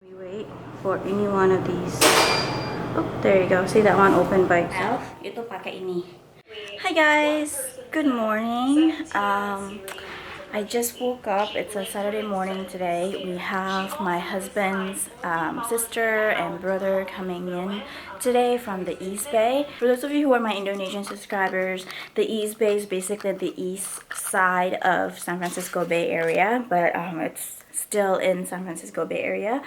We wait for any one of these. Oh, there you go. See that one open by itself? Itu pakai ini. Hi guys, good morning. I just woke up. It's a Saturday morning today. We have my husband's sister and brother coming in today from the East Bay. For those of you who are my Indonesian subscribers, the East Bay is basically the east side of San Francisco Bay Area, but it's still in San Francisco Bay Area.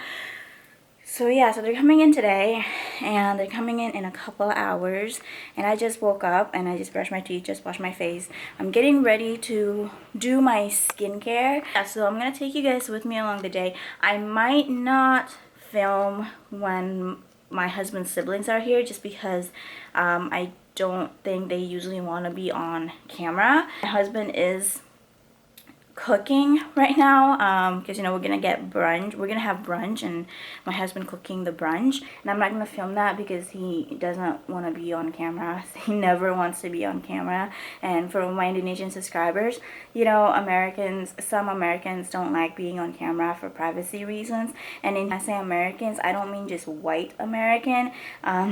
So yeah, so they're coming in today, and they're coming in a couple of hours, and I just woke up and I just brushed my teeth, just washed my face. I'm getting ready to do my skincare. Yeah, so I'm gonna take you guys with me along the day. I might not film when my husband's siblings are here, just because I don't think they usually want to be on camera. My husband is cooking right now because you know we're gonna have brunch, and my husband cooking the brunch, and I'm not gonna film that because he doesn't want to be on camera. He never wants to be on camera. And for my Indonesian subscribers, you know, some Americans don't like being on camera for privacy reasons. And when I say Americans, I don't mean just white American.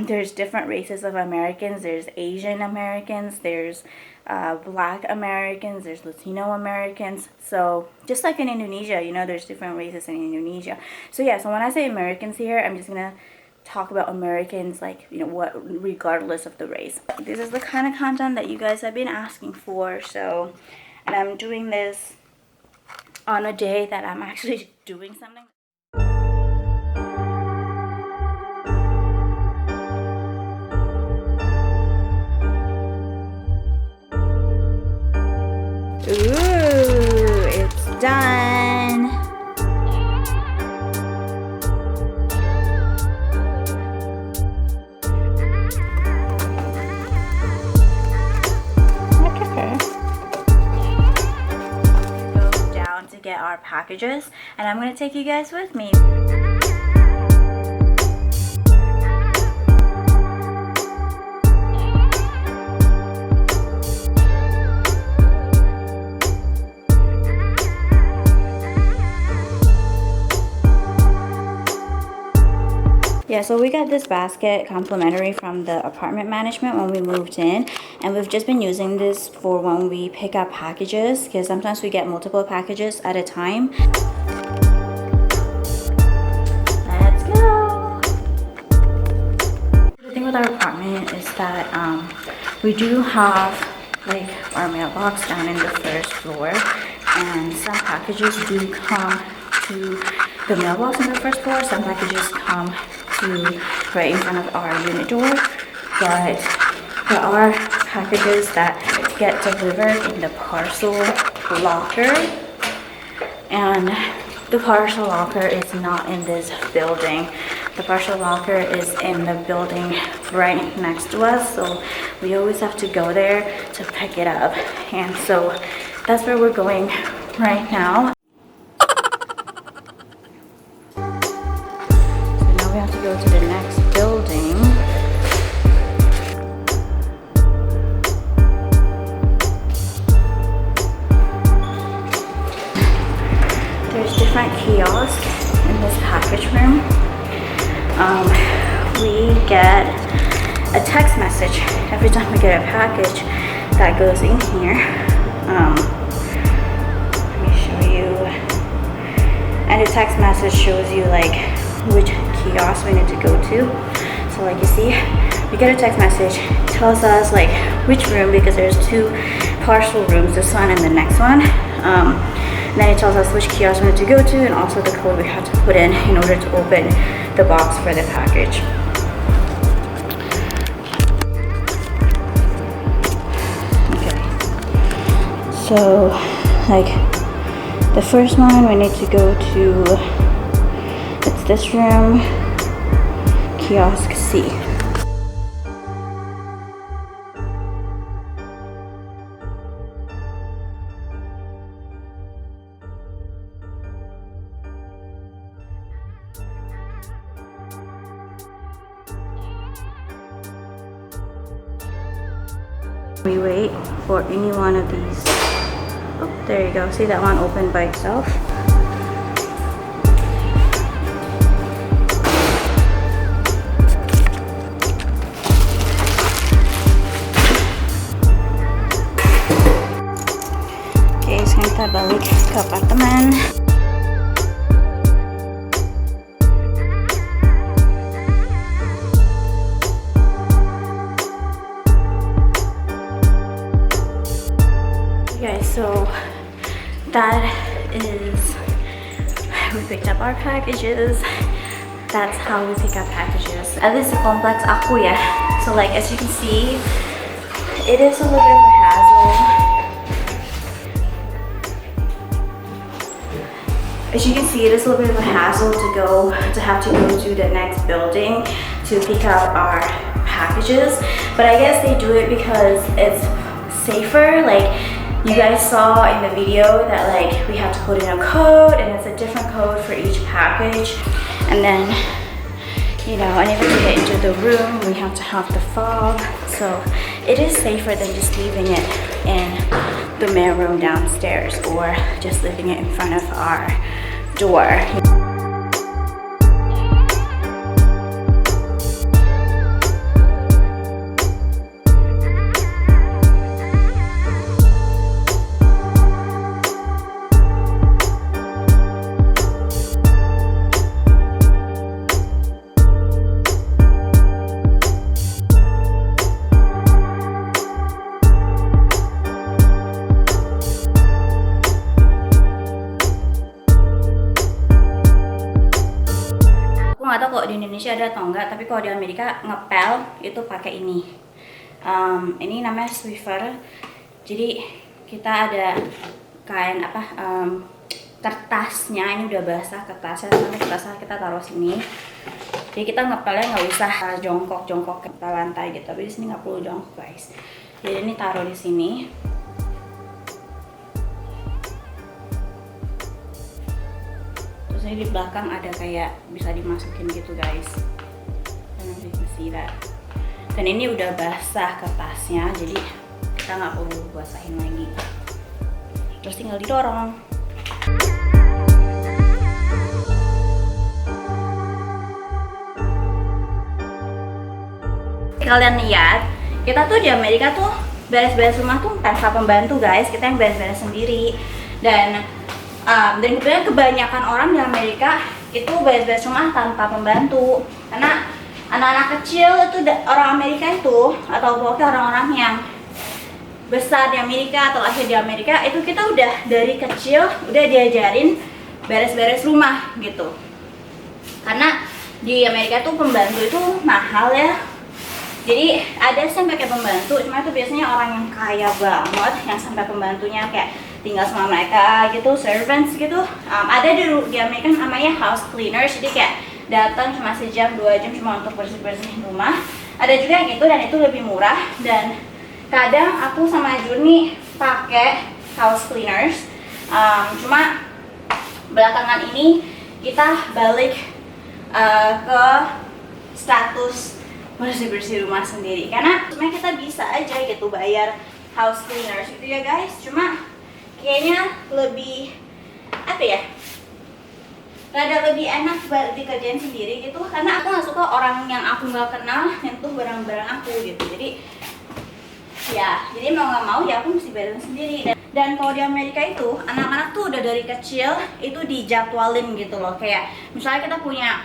There's different races of Americans. There's Asian Americans, there's Black Americans, there's Latino Americans. So just like in Indonesia, you know, there's different races in Indonesia. So yeah, so when I say Americans here, I'm just gonna talk about Americans, like, you know, what, regardless of the race. This is the kind of content that you guys have been asking for. So, and I'm doing this on a day that I'm actually doing something. Ooh, it's done. Okay. Go down to get our packages, and I'm gonna take you guys with me. Yeah, so we got this basket complimentary from the apartment management when we moved in, and we've just been using this for when we pick up packages, because sometimes we get multiple packages at a time. Let's go! The thing with our apartment is that we do have like our mailbox down in the first floor, and some packages do come to the mailbox on the first floor, some packages come to right in front of our unit door, but there are packages that get delivered in the parcel locker, and the parcel locker is not in this building. The parcel locker is in the building right next to us, so we always have to go there to pick it up, and so that's where we're going right now. We have to go to the next building. There's different kiosks in this package room. We get a text message every time we get a package that goes in here. Let me show you. And the text message shows you like which kiosk we need to go to. So like you see, we get a text message, tells us like which room, because there's two parcel rooms, this one and the next one. Then it tells us which kiosk we need to go to, and also the code we have to put in order to open the box for the package. Okay. So like the first one we need to go to, it's this room, kiosk C. We wait for any one of these. Oh, there you go. See that one open by itself? we picked up our packages. That's how we pick up packages. At least the complex aku ya. So like as you can see, it is a little bit of a hassle. As you can see, it is a little bit of a hassle to have to go to the next building to pick up our packages. But I guess they do it because it's safer. Like you guys saw in the video that like we have to put in a code and it's a different code for each package. And then, you know, and if we get into the room, we have to have the fob. So it is safer than just leaving it in the mail room downstairs or just leaving it in front of our door. Nggak tahu kok di Indonesia ada atau enggak, tapi kalau di Amerika ngepel itu pakai ini. Ini namanya Swiffer. Jadi kita ada kain kertasnya, ini udah basah kertasnya, tapi kertasnya kita taruh sini. Jadi kita ngepelnya nggak usah jongkok ke lantai gitu, tapi di sini nggak perlu jongkok guys. Jadi ini taruh di sini. Ini di belakang ada kayak bisa dimasukin gitu guys. Dan ini udah basah kertasnya, jadi kita nggak perlu basahin lagi. Terus tinggal didorong. Kalian lihat, kita tuh di Amerika tuh beres-beres rumah tuh tanpa pembantu guys. Kita yang beres-beres sendiri. Dan kemudian kebanyakan orang di Amerika itu beres-beres rumah tanpa pembantu, karena anak-anak kecil itu orang Amerika itu, atau pokoknya orang-orang yang besar di Amerika atau lahir di Amerika itu, kita udah dari kecil udah diajarin beres-beres rumah gitu. Karena di Amerika tuh pembantu itu mahal ya. Jadi ada sih yang pakai pembantu, cuma itu biasanya orang yang kaya banget yang sampai pembantunya kayak tinggal sama mereka gitu, servants gitu. Ada di Amerika namanya house cleaners, jadi kayak datang cuma sejam 2 jam cuma untuk bersih-bersihin rumah. Ada juga yang itu, dan itu lebih murah. Dan kadang aku sama Juni pakai house cleaners. Cuma belakangan ini kita balik ke status bersih-bersih rumah sendiri, karena sebenarnya kita bisa aja gitu bayar house cleaners gitu ya guys. Cuma kayaknya lebih rada lebih enak buat dikerjain sendiri gitu, karena aku nggak suka orang yang aku nggak kenal nyentuh barang-barang aku gitu. Jadi mau nggak mau ya aku mesti beresin sendiri. Dan kalau di Amerika itu anak-anak tuh udah dari kecil itu dijadwalin gitu loh. Kayak misalnya kita punya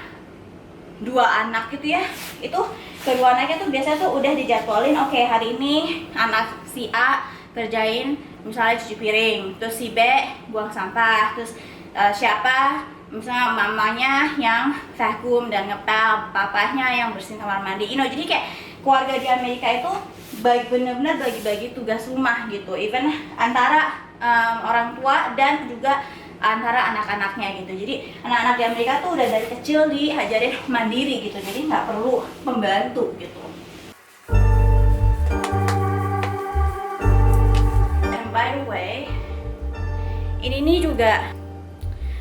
2 anak gitu ya, itu kedua anaknya tuh biasanya tuh udah dijadwalin, oke, hari ini anak si A kerjain misalnya cuci piring, terus si B buang sampah, terus siapa misalnya mamanya yang vacuum dan ngepel, papanya yang bersihin kamar mandi. Jadi kayak keluarga di Amerika itu benar-benar bagi-bagi tugas rumah gitu, even antara orang tua dan juga antara anak-anaknya gitu. Jadi anak-anak di Amerika tuh udah dari kecil diajarin mandiri gitu, jadi nggak perlu pembantu gitu. And by the way, ini juga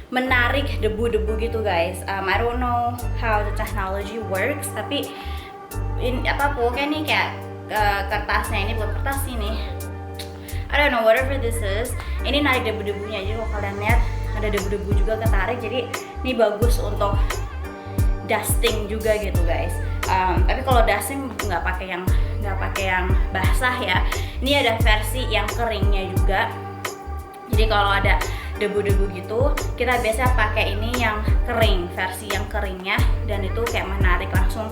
menarik debu-debu gitu guys. I don't know how the technology works, tapi pokoknya nih kayak kertasnya ini, bukan kertas ini, I don't know whatever this is. Ini narik debu-debunya, jadi kalau kalian lihat ada debu-debu juga ketarik. Jadi ini bagus untuk dusting juga gitu guys. Tapi kalau dusting nggak pakai yang basah ya. Ini ada versi yang keringnya juga. Jadi kalau ada debu-debu gitu, kita biasa pakai ini yang kering, versi yang keringnya, dan itu kayak menarik langsung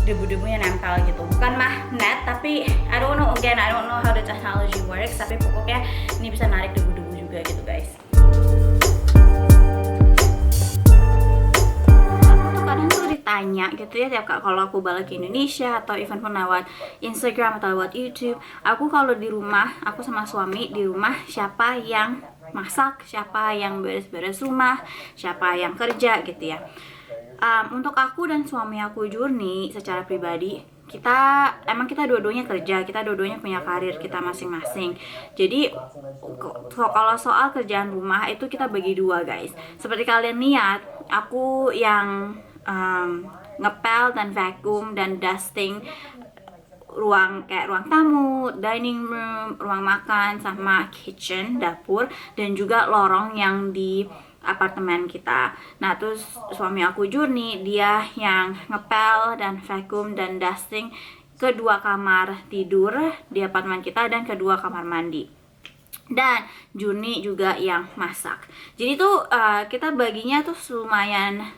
debu-debunya nempel gitu. Bukan magnet, tapi I don't know how the technology works, tapi pokoknya ini bisa narik debu-debu juga gitu guys. nanya gitu ya kalau aku balik ke Indonesia atau even pun lewat Instagram atau lewat YouTube, aku kalau di rumah, aku sama suami di rumah, siapa yang masak, siapa yang beres-beres rumah, siapa yang kerja gitu ya. Untuk aku dan suami aku Jurni secara pribadi, kita dua-duanya kerja, kita dua-duanya punya karir kita masing-masing. Jadi kalau soal kerjaan rumah itu kita bagi dua guys. Seperti kalian lihat, aku yang ngepel dan vacuum dan dusting ruang tamu, dining room, ruang makan, sama kitchen, dapur, dan juga lorong yang di apartemen kita. Nah, terus suami aku Jurni, dia yang ngepel dan vacuum dan dusting kedua kamar tidur di apartemen kita dan kedua kamar mandi. Dan Jurni juga yang masak. Jadi tuh kita baginya tuh lumayan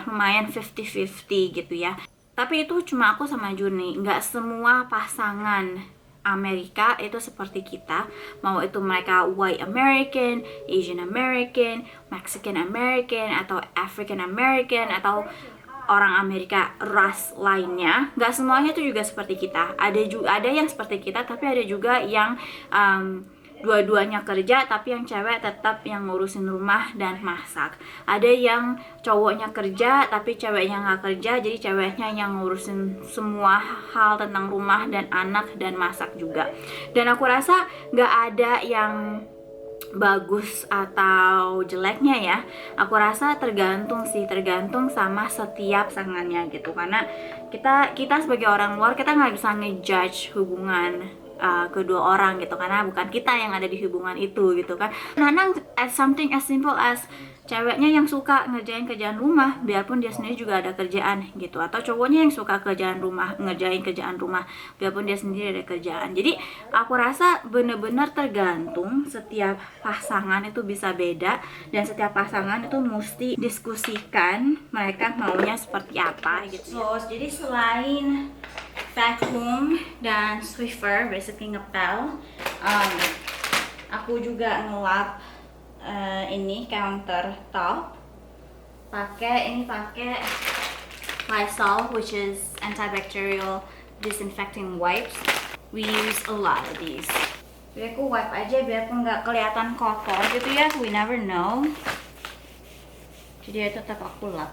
lumayan 50-50 gitu ya. Tapi itu cuma aku sama Jurni, nggak semua pasangan Amerika itu seperti kita, mau itu mereka white American, Asian American, Mexican American, atau African American, atau orang Amerika ras lainnya, nggak semuanya itu juga seperti kita. Ada yang seperti kita, tapi ada juga yang dua-duanya kerja tapi yang cewek tetap yang ngurusin rumah dan masak. Ada yang cowoknya kerja tapi ceweknya nggak kerja, jadi ceweknya yang ngurusin semua hal tentang rumah dan anak dan masak juga. Dan aku rasa nggak ada yang bagus atau jeleknya ya. Aku rasa tergantung sama setiap pasangannya gitu. Karena kita sebagai orang luar, kita nggak bisa ngejudge hubungan kedua orang gitu, karena bukan kita yang ada di hubungan itu gitu kan. Nanang as something as simple as ceweknya yang suka ngerjain kerjaan rumah biarpun dia sendiri juga ada kerjaan gitu, atau cowoknya yang suka ngerjain kerjaan rumah biarpun dia sendiri ada kerjaan. Jadi aku rasa bener-bener tergantung, setiap pasangan itu bisa beda dan setiap pasangan itu mesti diskusikan mereka maunya seperti apa gitu. So, jadi selain vacuum dan Swiffer, basically ngepel, aku juga ngelap ini counter top pakai Lysol, which is antibacterial disinfecting wipes. We use a lot of these. Jadi aku wipe aja biarpun nggak kelihatan kotor gitu ya, we never know. Jadi ya tetap aku lap.